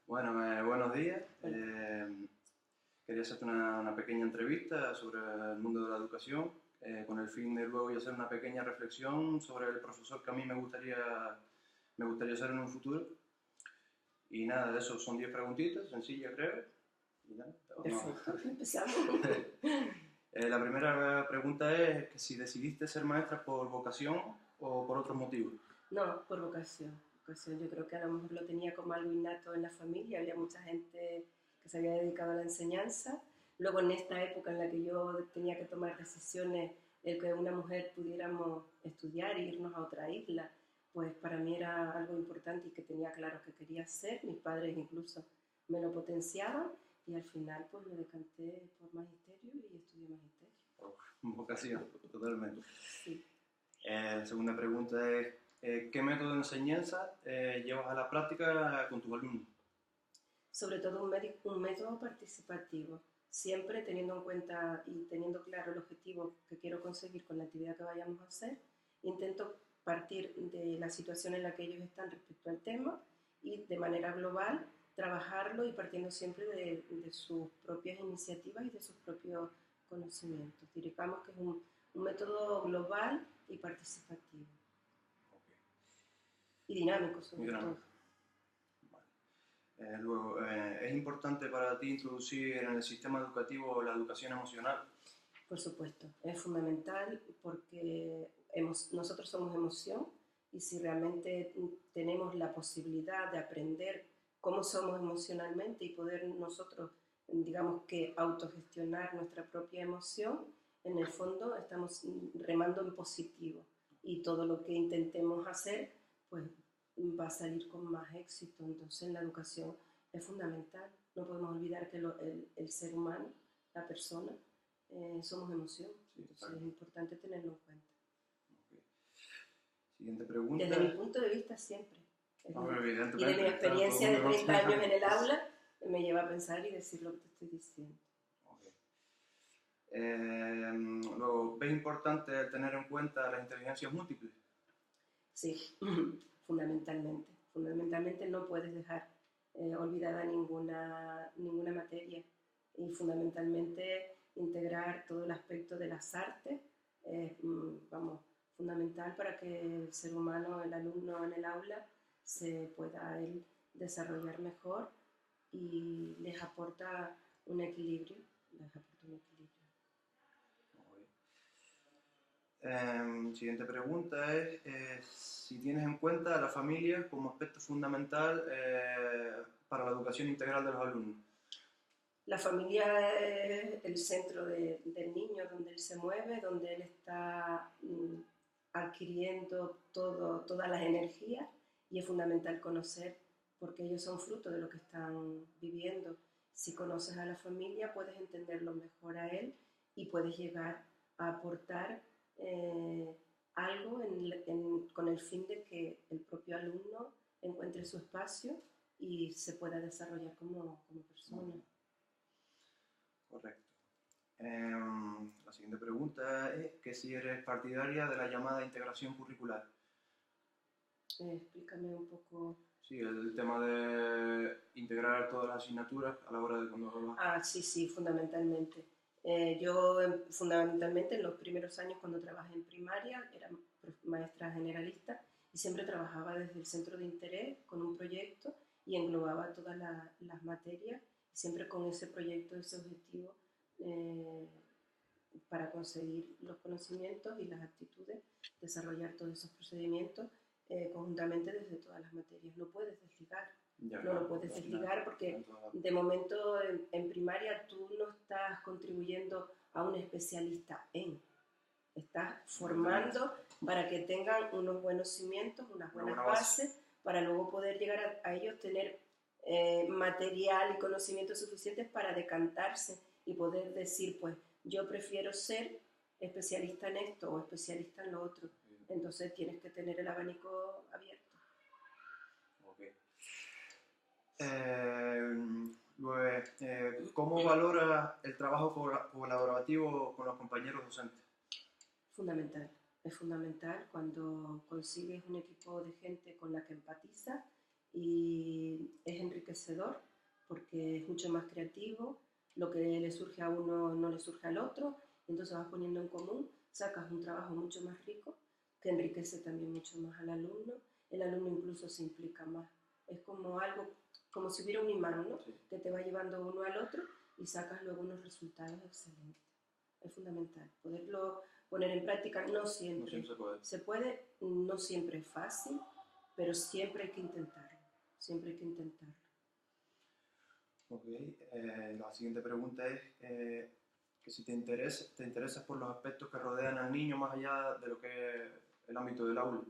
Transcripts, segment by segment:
Bueno, buenos días. Bueno, Quería hacerte una pequeña entrevista sobre el mundo de la educación, con el fin de luego hacer una pequeña reflexión sobre el profesor que a mí me gustaría ser en un futuro. Y nada, de eso son 10 preguntitas, sencillas creo. Y nada, perfecto, empezamos. La primera pregunta es que si decidiste ser maestra por vocación o por otros motivos. No, por vocación. Vocación, yo creo que a lo mejor lo tenía como algo innato en la familia, había mucha gente que se había dedicado a la enseñanza. Luego en esta época en la que yo tenía que tomar decisiones, el que una mujer pudiéramos estudiar e irnos a otra isla, pues para mí era algo importante y que tenía claro que quería hacer. Mis padres incluso me lo potenciaban y al final pues me decanté por magisterio y estudié magisterio. Vocación, totalmente. Sí. La segunda pregunta es, ¿qué método de enseñanza llevas a la práctica con tus alumnos? Sobre todo un método participativo, siempre teniendo en cuenta y teniendo claro el objetivo que quiero conseguir con la actividad que vayamos a hacer. Intento partir de la situación en la que ellos están respecto al tema y de manera global trabajarlo y partiendo siempre de sus propias iniciativas y de sus propios conocimientos. Digamos que es un método global y participativo. Okay. Y dinámico sobre todo. Vale. Luego, ¿es importante para ti introducir en el sistema educativo la educación emocional? Por supuesto, es fundamental porque nosotros somos emoción y si realmente tenemos la posibilidad de aprender cómo somos emocionalmente y poder nosotros, digamos que autogestionar nuestra propia emoción, en el fondo estamos remando en positivo y todo lo que intentemos hacer pues va a salir con más éxito. Entonces la educación es fundamental. No podemos olvidar que el ser humano, la persona, somos emoción, Sí, entonces es importante tenerlo en cuenta. Okay. Siguiente pregunta. Desde mi punto de vista siempre. Evidentemente, y de mi experiencia de 30 años en el aula. aula, me lleva a pensar y decir lo que te estoy diciendo. Okay. Luego, ¿ves importante tener en cuenta las inteligencias múltiples? Sí, fundamentalmente. Fundamentalmente no puedes dejar olvidada ninguna materia y fundamentalmente integrar todo el aspecto de las artes es, vamos, fundamental para que el ser humano, el alumno en el aula, se pueda él desarrollar mejor y les aporta un equilibrio. Siguiente pregunta es si tienes en cuenta a la familia como aspecto fundamental para la educación integral de los alumnos. La familia es el centro del niño, donde él se mueve, donde él está adquiriendo todas las energías y es fundamental conocer porque ellos son fruto de lo que están viviendo. Si conoces a la familia puedes entenderlo mejor a él y puedes llegar a aportar algo con el fin de que el propio alumno encuentre su espacio y se pueda desarrollar como persona. Correcto. La siguiente pregunta es que si eres partidaria de la llamada integración curricular. Explícame un poco. Sí, el tema de integrar todas las asignaturas a la hora de cuando... Sí, fundamentalmente. Yo fundamentalmente en los primeros años cuando trabajé en primaria era maestra generalista y siempre trabajaba desde el centro de interés con un proyecto y englobaba todas las materias y siempre con ese proyecto, ese objetivo para conseguir los conocimientos y las actitudes, desarrollar todos esos procedimientos conjuntamente desde todas las materias. No puedes desligar. No lo puedes desligar porque de momento en primaria tú no estás contribuyendo a un especialista estás formando para que tengan unos buenos cimientos, unas buenas bases, para luego poder llegar a ellos tener material y conocimientos suficientes para decantarse y poder decir, pues yo prefiero ser especialista en esto o especialista en lo otro. Entonces tienes que tener el abanico abierto. ¿Cómo valora el trabajo colaborativo con los compañeros docentes? Fundamental. Es fundamental cuando consigues un equipo de gente con la que empatizas y es enriquecedor enriquecedor porque es mucho más creativo, lo que le surge a uno no le surge al otro, entonces vas poniendo en común, sacas un trabajo mucho más rico que enriquece también mucho más al alumno, el alumno incluso se implica más, es como algo, como si hubiera un imán, ¿no? Sí. Que te va llevando uno al otro y sacas luego unos resultados excelentes. Es fundamental poderlo poner en práctica, no siempre se puede, no siempre es fácil, pero siempre hay que intentarlo, siempre hay que intentarlo. Ok, la siguiente pregunta es que si te interesas por los aspectos que rodean al niño más allá de lo que es el ámbito del aula.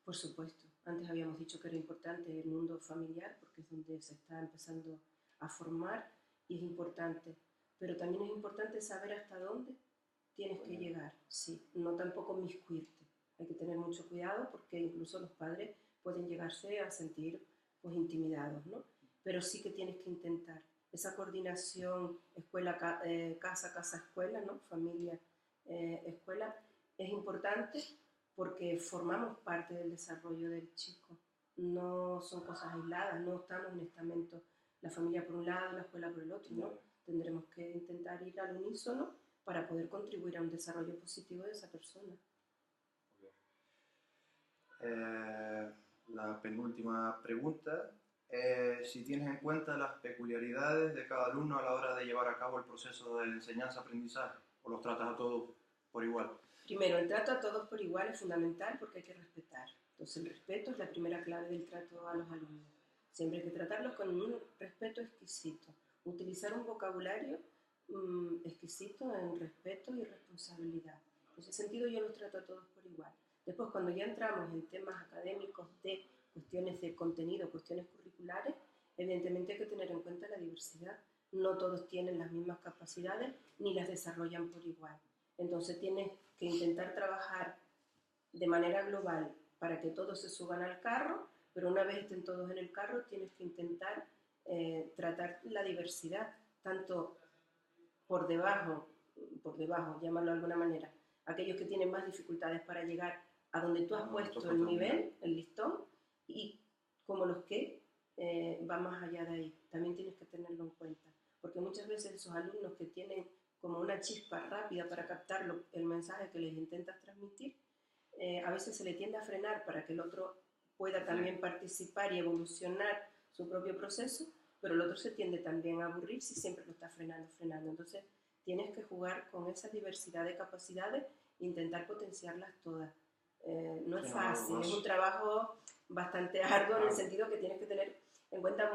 Por supuesto, antes habíamos dicho que era importante el mundo familiar porque es donde se está empezando a formar y es importante, pero también es importante saber hasta dónde tienes que llegar, sí, no tampoco miscuirte, hay que tener mucho cuidado porque incluso los padres pueden llegarse a sentir pues intimidados, ¿no? Pero sí que tienes que intentar esa coordinación escuela, casa, casa, escuela, ¿no? Familia, escuela, es importante porque formamos parte del desarrollo del chico, no son cosas aisladas, no estamos en estamento, la familia por un lado, la escuela por el otro, ¿no? Tendremos que intentar ir al unísono para poder contribuir a un desarrollo positivo de esa persona. La penúltima pregunta es si tienes en cuenta las peculiaridades de cada alumno a la hora de llevar a cabo el proceso de enseñanza-aprendizaje, o los tratas a todos por igual. Primero, el trato a todos por igual es fundamental porque hay que respetar. Entonces, el respeto es la primera clave del trato a los alumnos. Siempre hay que tratarlos con un respeto exquisito. Utilizar un vocabulario exquisito en respeto y responsabilidad. En ese sentido, yo los trato a todos por igual. Después, cuando ya entramos en temas académicos de cuestiones de contenido, cuestiones curriculares, evidentemente hay que tener en cuenta la diversidad. No todos tienen las mismas capacidades ni las desarrollan por igual. Entonces tienes que intentar trabajar de manera global para que todos se suban al carro, pero una vez estén todos en el carro tienes que intentar tratar la diversidad, tanto por debajo, llamarlo de alguna manera, aquellos que tienen más dificultades para llegar a donde tú has puesto el nivel, el listón, y como los que van más allá de ahí. También tienes que tenerlo en cuenta, porque muchas veces esos alumnos que tienen como una chispa rápida para captar el mensaje que les intentas transmitir, a veces se le tiende a frenar para que el otro pueda también participar y evolucionar su propio proceso, pero el otro se tiende también a aburrir si siempre lo está frenando. Entonces tienes que jugar con esa diversidad de capacidades e intentar potenciarlas todas. No es fácil, es un trabajo bastante arduo en el sentido que tienes que tener en cuenta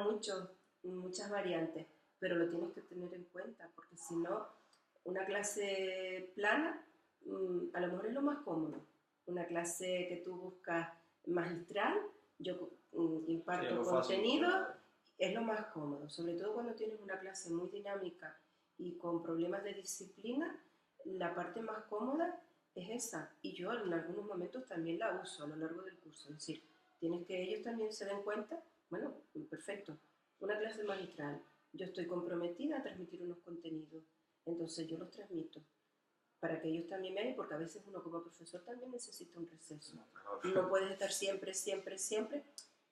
muchas variantes, pero lo tienes que tener en cuenta, porque si no, una clase plana a lo mejor es lo más cómodo. Una clase que tú buscas magistral, yo imparto contenido, es lo más cómodo, sobre todo cuando tienes una clase muy dinámica y con problemas de disciplina, la parte más cómoda es esa, y yo en algunos momentos también la uso a lo largo del curso, es decir, tienes que ellos también se den cuenta, bueno, perfecto, una clase magistral, yo estoy comprometida a transmitir unos contenidos, entonces yo los transmito para que ellos también vean, porque a veces uno como profesor también necesita un receso. No puedes estar siempre.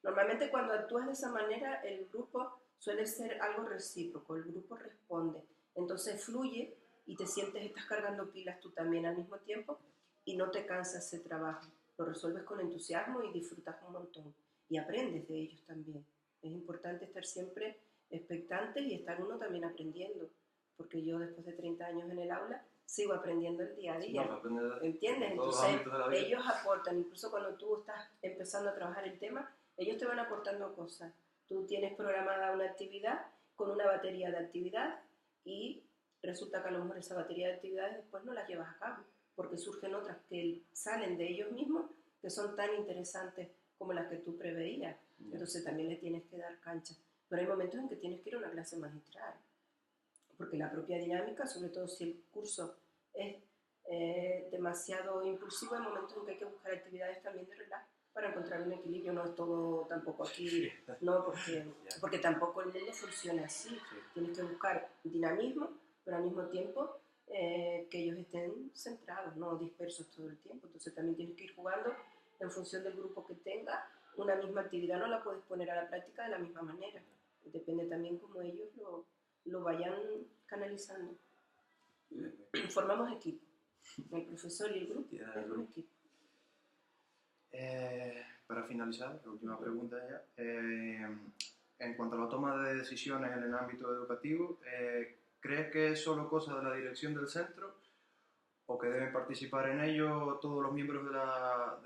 Normalmente cuando actúas de esa manera, el grupo suele ser algo recíproco, el grupo responde, entonces fluye y te sientes, estás cargando pilas tú también al mismo tiempo y no te cansa ese trabajo. Lo resuelves con entusiasmo y disfrutas un montón y aprendes de ellos también. Es importante estar siempre expectante y estar uno también aprendiendo, porque yo después de 30 años en el aula sigo aprendiendo el día a día, ¿entiendes? Entonces ellos aportan, incluso cuando tú estás empezando a trabajar el tema, ellos te van aportando cosas. Tú tienes programada una actividad con una batería de actividad y resulta que a lo mejor esa batería de actividades después no las llevas a cabo, porque surgen otras que salen de ellos mismos que son tan interesantes como las que tú preveías. Entonces también le tienes que dar cancha. Pero hay momentos en que tienes que ir a una clase magistral, porque la propia dinámica, sobre todo si el curso es demasiado impulsivo, hay momentos en que hay que buscar actividades también de relax para encontrar un equilibrio. No es todo tampoco aquí, no, porque tampoco el mundo funciona así. Tienes que buscar dinamismo, pero al mismo tiempo que ellos estén centrados, no dispersos todo el tiempo. Entonces también tienes que ir jugando en función del grupo que tenga. Una misma actividad no la puedes poner a la práctica de la misma manera. depende también cómo ellos lo vayan canalizando. Formamos equipo, el profesor y el grupo es un equipo. Para finalizar, la última pregunta ya. En cuanto a la toma de decisiones en el ámbito educativo, ¿crees que es solo cosa de la dirección del centro o que deben participar en ello todos los miembros de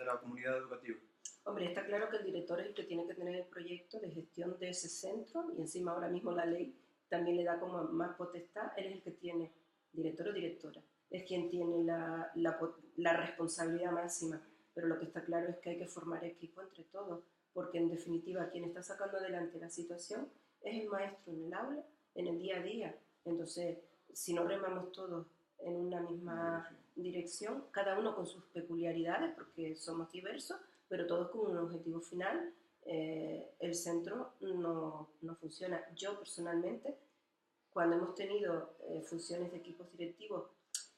la comunidad educativa? Hombre, está claro que el director es el que tiene que tener el proyecto de gestión de ese centro y encima ahora mismo la ley también le da como más potestad. Él es el que tiene, director o directora, es quien tiene la responsabilidad máxima, pero lo que está claro es que hay que formar equipo entre todos, porque en definitiva quien está sacando adelante la situación es el maestro en el aula, en el día a día. Entonces, si no remamos todos en una misma dirección, cada uno con sus peculiaridades, porque somos diversos, pero todos con un objetivo final, el centro no funciona. Yo personalmente, cuando hemos tenido funciones de equipos directivos,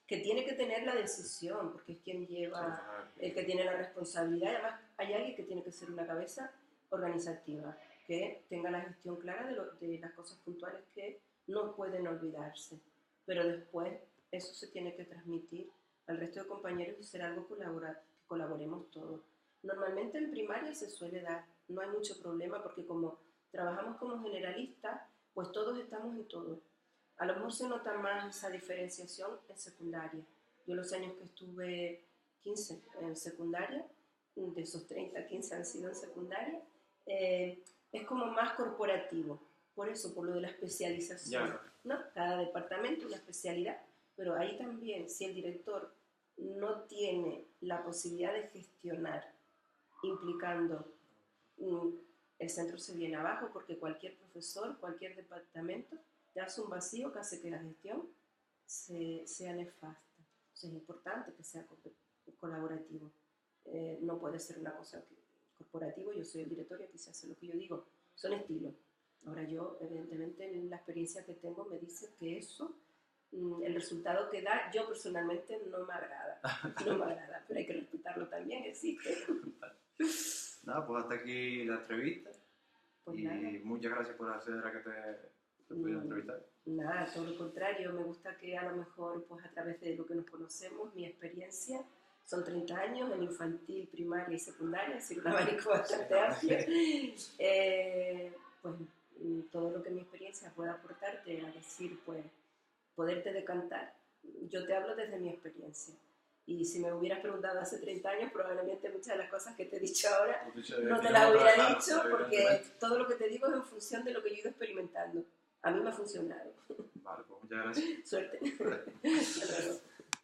que tiene que tener la decisión, porque es quien lleva, el que tiene la responsabilidad, y además hay alguien que tiene que ser una cabeza organizativa, que tenga la gestión clara de las cosas puntuales que no pueden olvidarse, pero después eso se tiene que transmitir al resto de compañeros y ser algo que colaboremos todos. Normalmente en primaria se suele dar, no hay mucho problema porque como trabajamos como generalistas, pues todos estamos en todo. A lo mejor se nota más esa diferenciación en secundaria. Yo los años que estuve 15 en secundaria, de esos 30, 15 han sido en secundaria, es como más corporativo. Por eso, por lo de la especialización, ¿no? Cada departamento una especialidad, pero ahí también, si el director no tiene la posibilidad de gestionar, implicando, el centro se viene abajo porque cualquier profesor, cualquier departamento, te hace un vacío que hace que la gestión sea nefasta. Entonces es importante que sea colaborativo. No puede ser una cosa corporativa, yo soy el director y aquí se hace lo que yo digo. Son estilos. Ahora yo, evidentemente, en la experiencia que tengo me dice que eso, el resultado que da, yo personalmente no me agrada. No me agrada, pero hay que respetarlo también, existe. Nada, pues hasta aquí la entrevista. Pues y nada. Muchas gracias por acceder a que te pudiera entrevistar. Nada, todo lo contrario, me gusta que a lo mejor pues a través de lo que nos conocemos, mi experiencia, son 30 años en infantil, primaria y secundaria, es decir, un abanico bastante amplio, pues todo lo que mi experiencia pueda aportarte a decir, pues poderte decantar, yo te hablo desde mi experiencia. Y si me hubieras preguntado hace 30 años, probablemente muchas de las cosas que te he dicho ahora no te las hubiera dicho, porque todo lo que te digo es en función de lo que yo he ido experimentando. A mí me ha funcionado. Vale, pues muchas gracias. Suerte.